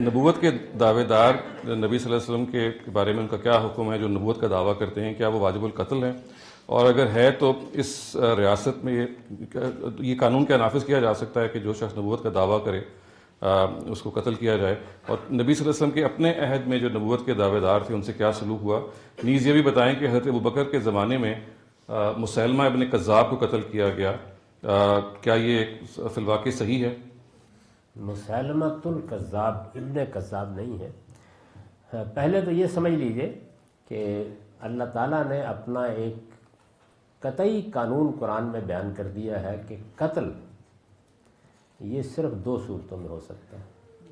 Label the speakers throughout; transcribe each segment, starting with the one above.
Speaker 1: نبوت کے دعوے دار نبی صلی اللہ علیہ وسلم کے بارے میں ان کا کیا حکم ہے جو نبوت کا دعویٰ کرتے ہیں؟ کیا وہ واجب القتل ہیں؟ اور اگر ہے تو اس ریاست میں یہ قانون کیا نافذ کیا جا سکتا ہے کہ جو شخص نبوت کا دعویٰ کرے اس کو قتل کیا جائے؟ اور نبی صلی اللہ علیہ وسلم کے اپنے عہد میں جو نبوت کے دعوے دار تھے ان سے کیا سلوک ہوا؟ نیز یہ بھی بتائیں کہ حضرت ابوبکر کے زمانے میں مسیلمہ ابن کذاب کو قتل کیا گیا، کیا یہ فی الواقع صحیح ہے؟
Speaker 2: مسیلمۃ الکذاب ابن کذاب نہیں ہے۔ پہلے تو یہ سمجھ لیجئے کہ اللہ تعالیٰ نے اپنا ایک قطعی قانون قرآن میں بیان کر دیا ہے کہ قتل یہ صرف 2 صورتوں میں ہو سکتا ہے،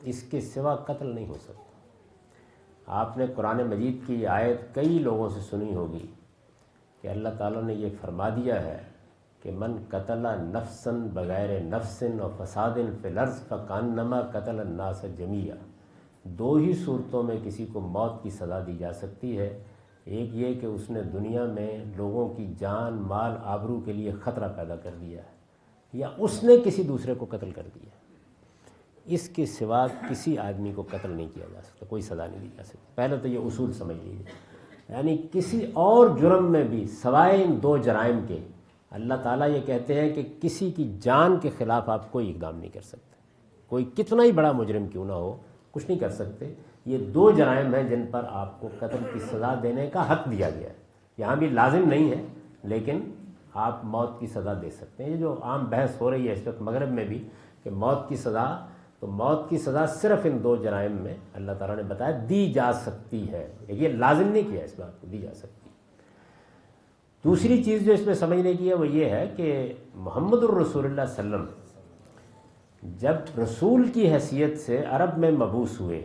Speaker 2: اس کے سوا قتل نہیں ہو سکتا۔ آپ نے قرآن مجید کی یہ آیت کئی لوگوں سے سنی ہوگی کہ اللہ تعالیٰ نے یہ فرما دیا ہے کہ من قتل نفسا بغیر نفس و فساد فی الارض فکانما قتل الناس جمیعا۔ 2 ہی صورتوں میں کسی کو موت کی سزا دی جا سکتی ہے، ایک یہ کہ اس نے دنیا میں لوگوں کی جان مال آبرو کے لیے خطرہ پیدا کر دیا ہے، یا اس نے کسی دوسرے کو قتل کر دیا۔ اس کے سوا کسی آدمی کو قتل نہیں کیا جا سکتا، کوئی سزا نہیں دی جا سکتی۔ پہلے تو یہ اصول سمجھ لیجیے، یعنی کسی اور جرم میں بھی سوائے ان 2 جرائم کے اللہ تعالیٰ یہ کہتے ہیں کہ کسی کی جان کے خلاف آپ کوئی اقدام نہیں کر سکتے، کوئی کتنا ہی بڑا مجرم کیوں نہ ہو کچھ نہیں کر سکتے۔ یہ 2 جرائم ہیں جن پر آپ کو قتل کی سزا دینے کا حق دیا گیا ہے۔ یہاں بھی لازم نہیں ہے لیکن آپ موت کی سزا دے سکتے ہیں۔ یہ جو عام بحث ہو رہی ہے اس وقت مغرب میں بھی کہ موت کی سزا، تو موت کی سزا صرف ان 2 جرائم میں اللہ تعالیٰ نے بتایا دی جا سکتی ہے، یہ لازم نہیں کیا اس بات کو، دی جا سکتی۔ دوسری چیز جو اس میں سمجھنے کی ہے وہ یہ ہے کہ محمد الرسول اللہ صلی اللہ علیہ وسلم جب رسول کی حیثیت سے عرب میں مبعوث ہوئے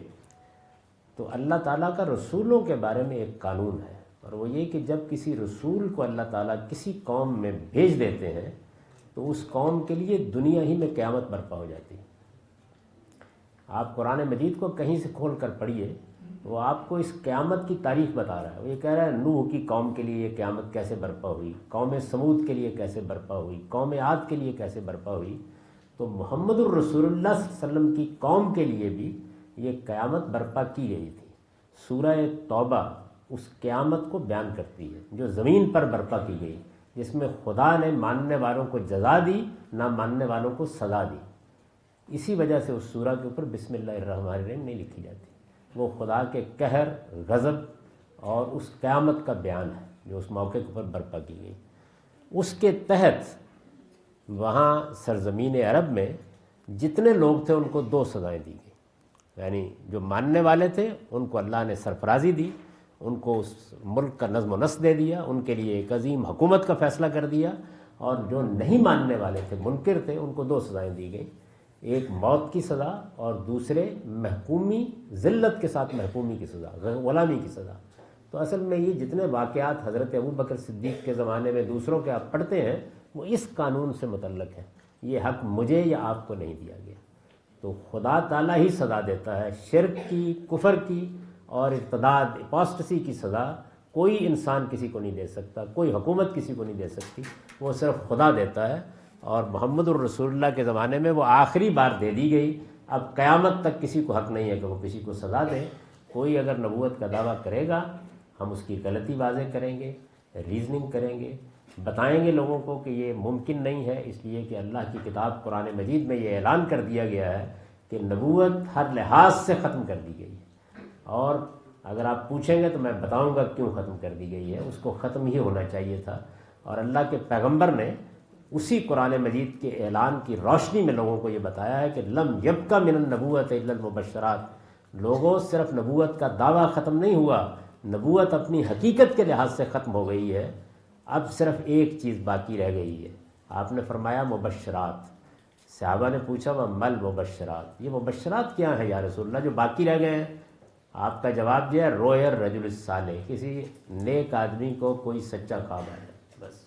Speaker 2: تو اللہ تعالیٰ کا رسولوں کے بارے میں ایک قانون ہے، اور وہ یہ کہ جب کسی رسول کو اللہ تعالیٰ کسی قوم میں بھیج دیتے ہیں تو اس قوم کے لیے دنیا ہی میں قیامت برپا ہو جاتی ہے۔ آپ قرآن مجید کو کہیں سے کھول کر پڑھیے، وہ آپ کو اس قیامت کی تاریخ بتا رہا ہے۔ وہ یہ کہہ رہا ہے نوح کی قوم کے لیے یہ قیامت کیسے برپا ہوئی، قوم سمود کے لیے کیسے برپا ہوئی، قوم عاد کے لیے کیسے برپا ہوئی۔ تو محمد الرسول اللہ صلی اللہ علیہ وسلم کی قوم کے لیے بھی یہ قیامت برپا کی گئی تھی۔ سورہ توبہ اس قیامت کو بیان کرتی ہے جو زمین پر برپا کی گئی، جس میں خدا نے ماننے والوں کو جزا دی، نہ ماننے والوں کو سزا دی۔ اسی وجہ سے اس سورہ کے اوپر بسم اللہ الرحمن الرحیم نہیں لکھی جاتی۔ وہ خدا کے قہر، غضب اور اس قیامت کا بیان ہے جو اس موقع کے اوپر برپا کی گئی۔ اس کے تحت وہاں سرزمین عرب میں جتنے لوگ تھے ان کو 2 سزائیں دی گئی، یعنی جو ماننے والے تھے ان کو اللہ نے سرفرازی دی، ان کو اس ملک کا نظم و نسق دے دیا، ان کے لیے ایک عظیم حکومت کا فیصلہ کر دیا، اور جو نہیں ماننے والے تھے، منکر تھے، ان کو 2 سزائیں دی گئیں، ایک موت کی سزا اور دوسرے محکومی، ذلت کے ساتھ محکومی کی سزا، غلامی کی سزا۔ تو اصل میں یہ جتنے واقعات حضرت ابوبکر صدیق کے زمانے میں دوسروں کے آپ پڑھتے ہیں وہ اس قانون سے متعلق ہے۔ یہ حق مجھے یا آپ کو نہیں دیا گیا۔ تو خدا تعالیٰ ہی سزا دیتا ہے، شرک کی، کفر کی اور ارتداد، اپوسٹسی کی سزا کوئی انسان کسی کو نہیں دے سکتا، کوئی حکومت کسی کو نہیں دے سکتی، وہ صرف خدا دیتا ہے۔ اور محمد الرسول اللہ کے زمانے میں وہ آخری بار دے دی گئی، اب قیامت تک کسی کو حق نہیں ہے کہ وہ کسی کو سزا دے۔ کوئی اگر نبوت کا دعویٰ کرے گا ہم اس کی غلطی واضح کریں گے، ریزننگ کریں گے، بتائیں گے لوگوں کو کہ یہ ممکن نہیں ہے، اس لیے کہ اللہ کی کتاب قرآن مجید میں یہ اعلان کر دیا گیا ہے کہ نبوت ہر لحاظ سے ختم کر دی گئی ہے، اور اگر آپ پوچھیں گے تو میں بتاؤں گا کیوں ختم کر دی گئی ہے۔ اس کو ختم ہی ہونا چاہیے تھا، اور اللہ کے پیغمبر نے اسی قرآن مجید کے اعلان کی روشنی میں لوگوں کو یہ بتایا ہے کہ لم یبقى من النبوت الا المبشرات۔ لوگوں صرف نبوت کا دعویٰ ختم نہیں ہوا، نبوت اپنی حقیقت کے لحاظ سے ختم ہو گئی ہے، اب صرف ایک چیز باقی رہ گئی ہے۔ آپ نے فرمایا مبشرات۔ صحابہ نے پوچھا وہ مل مبشرات، یہ مبشرات کیا ہیں یا رسول اللہ جو باقی رہ گئے ہیں؟ آپ کا جواب دیا روئے الرجل الصالح، کسی نیک آدمی کو کوئی سچا خواب آیا، بس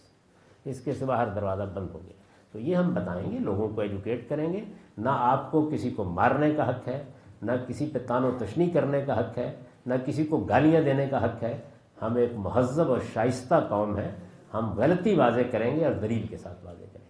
Speaker 2: اس کے سوا ہر دروازہ بند ہو گیا۔ تو یہ ہم بتائیں گے، لوگوں کو ایجوکیٹ کریں گے۔ نہ آپ کو کسی کو مارنے کا حق ہے، نہ کسی پہ تان و تشنیع کرنے کا حق ہے، نہ کسی کو گالیاں دینے کا حق ہے۔ ہم ایک مہذب اور شائستہ قوم ہے، ہم غلطی واضح کریں گے اور دلیل کے ساتھ واضح کریں گے۔